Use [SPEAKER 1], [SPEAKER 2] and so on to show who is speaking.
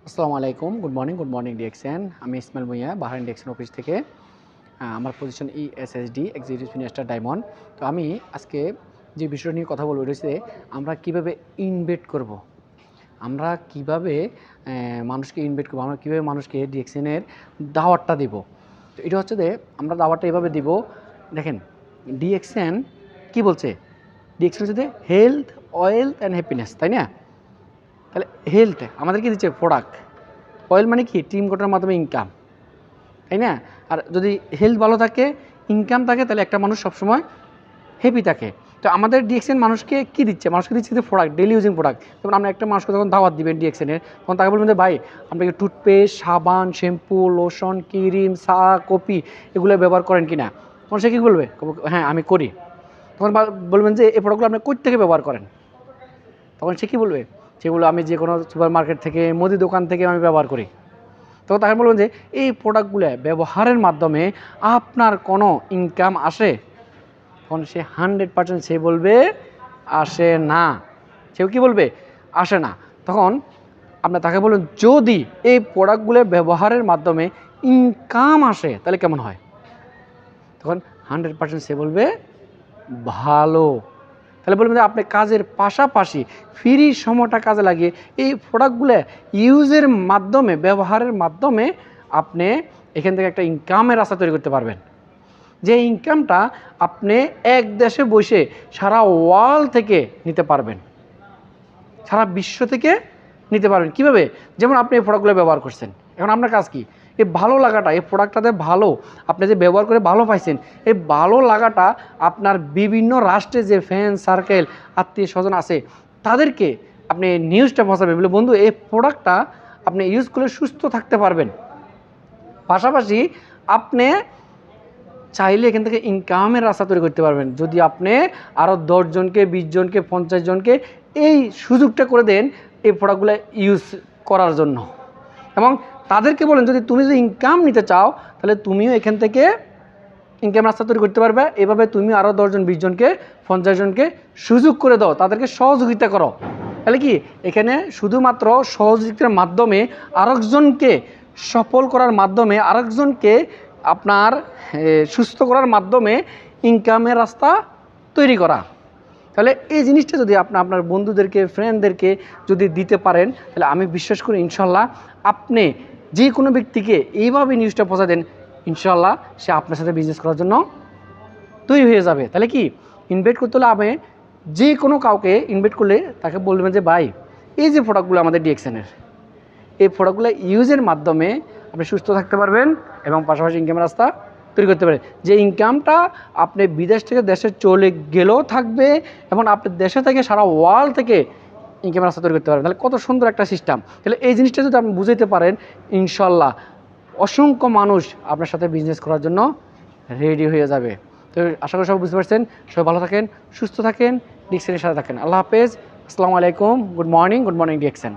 [SPEAKER 1] আসসালামু আলাইকুম, good morning DXN. আমি Ismail Bhuiyan, Bahrain DXN office থেকে। আমার position ESSD, executive financial diamond. তো আমি আজকে যে বিষয় নিয়ে কথা বলবো, এটা হচ্ছে আমরা কীভাবে ইনভেস্ট করব, আমরা কীভাবে মানুষকে ইনভেস্ট করবো, আমরা কীভাবে মানুষকে ডিএক্সএনের দাওয়াতটা দেব। তো এটা হচ্ছে যে আমরা দাওয়াতটা এভাবে দিব। দেখেন, ডিএক্সএন কী বলছে? ডিএক্সএন হচ্ছে হেলথ, ওয়েলথ অ্যান্ড হ্যাপিনেস, তাই না? তাহলে হেলথ আমাদের কি দিচ্ছে? প্রোডাক্ট। অয়েল মানে কি? টিম গঠনের মাধ্যমে ইনকাম, তাই না? আর যদি হেলথ ভালো থাকে, ইনকাম থাকে, তাহলে একটা মানুষ সবসময় হ্যাপি থাকে। তো আমাদের ডিএক্সএন মানুষকে কি দিচ্ছে? মানুষকে দিচ্ছে যে প্রোডাক্ট, ডেলি ইউজিং প্রোডাক্ট। যেমন আমরা একটা মানুষকে যখন দাওয়াত দিবেন ডিএক্সএনের, তখন তাকে বলবেন যে ভাই, আপনাকে টুথপেস্ট, সাবান, শ্যাম্পু, লোশন, ক্রিম, চা, কফি এগুলো ব্যবহার করেন কি না? তখন সে কী বলবে? হ্যাঁ, আমি করি। তখন বলবেন যে এই প্রোডাক্টগুলো আপনি কই থেকে ব্যবহার করেন? তখন সে কী বলবে? সেগুলো আমি যে কোনো সুপার মার্কেট থেকে, মুদি দোকান থেকে আমি ব্যবহার করি। তখন তাকে বলবেন যে এই প্রোডাক্টগুলো ব্যবহারের মাধ্যমে আপনার কোনো ইনকাম আসে? তখন সে 100% সে বলবে আসে না। সেও কি বলবে? আসে না। তখন আপনার তাকে বলুন, যদি এই প্রোডাক্টগুলো ব্যবহারের মাধ্যমে ইনকাম আসে তাহলে কেমন হয়? তখন 100% সে বলবে ভালো। তাহলে বলবেন যে আপনি কাজের পাশাপাশি ফ্রি সময়টা কাজে লাগিয়ে এই প্রোডাক্টগুলো ইউজের মাধ্যমে, ব্যবহারের মাধ্যমে আপনি এখান থেকে একটা ইনকামের রাস্তা তৈরি করতে পারবেন। যে ইনকামটা আপনি এক দেশে বসে সারা ওয়ার্ল্ড থেকে নিতে পারবেন, সারা বিশ্ব থেকে নিতে পারবেন। কীভাবে? যেমন আপনি এই প্রোডাক্টগুলো ব্যবহার করছেন, এখন আপনার কাজ কি? এই ভালো লাগাটা, এই প্রোডাক্টটাতে ভালো, আপনি যে ব্যবহার করে ভালো পাইছেন, এই ভালো লাগাটা আপনার বিভিন্ন রাষ্ট্রে যে ফ্রেন্ড সার্কেল, আত্মীয় স্বজন আছে, তাদেরকে আপনি নিউজটা পৌঁছাবেন বলে, বন্ধু এই প্রোডাক্টটা আপনি ইউজ করলে সুস্থ থাকতে পারবেন। পাশাপাশি আপনি চাইলে এখান থেকে ইনকামের রাস্তা তৈরি করতে পারবেন, যদি আপনি আরও 10 জনকে, 20 জনকে, 50 জনকে এই সুযোগটা করে দেন এই প্রোডাক্টগুলো ইউজ করার জন্য। এবং তাদেরকে বলেন, যদি তুমি যদি ইনকাম নিতে চাও তাহলে তুমিও এখান থেকে ইনকাম রাস্তা তৈরি করতে পারবে। এভাবে তুমি আরও 10 জন, 20 জনকে, 50 জনকে সুযোগ করে দাও, তাদেরকে সহযোগিতা করো। তাহলে কি এখানে শুধুমাত্র সহযোগিতার মাধ্যমে আরেকজনকে সফল করার মাধ্যমে, আরেকজনকে আপনার সুস্থ করার মাধ্যমে ইনকামের রাস্তা তৈরি করা। তাহলে এই জিনিসটা যদি আপনার বন্ধুদেরকে, ফ্রেন্ডদেরকে যদি দিতে পারেন, তাহলে আমি বিশ্বাস করি ইনশাল্লাহ আপনি যে কোনো ব্যক্তিকে এইভাবে নিউজটা পৌঁছা দেন, ইনশাল্লাহ সে আপনার সাথে বিজনেস করার জন্য তৈরি হয়ে যাবে। তাহলে কি ইনভেস্ট করতে হলে আমি যে কোনো কাউকে ইনভেস্ট করলে তাকে বলবেন যে ভাই, এই যে প্রোডাক্টগুলো আমাদের ডিএক্সএনের, এই প্রোডাক্টগুলো ইউজের মাধ্যমে আপনি সুস্থ থাকতে পারবেন এবং পাশাপাশি ইনকামের রাস্তা তৈরি করতে পারেন। যে ইনকামটা আপনি বিদেশ থেকে দেশে চলে গেলেও থাকবে এবং আপনি দেশে থেকে সারা ওয়ার্ল্ড থেকে ইনকামের রাস্তা তৈরি করতে পারবেন। তাহলে কত সুন্দর একটা সিস্টেম। তাহলে এই জিনিসটা যদি আপনি বুঝাইতে পারেন, ইনশাল্লাহ অসংখ্য মানুষ আপনার সাথে বিজনেস করার জন্য রেডি হয়ে যাবে। তো আশা করি সবাই বুঝতে পারছেন। সবাই ভালো থাকেন, সুস্থ থাকেন, ডিএক্সএনের সাথে থাকেন। আল্লাহ হাফেজ, আসসালামু আলাইকুম, গুড মর্নিং ডিএক্সএন।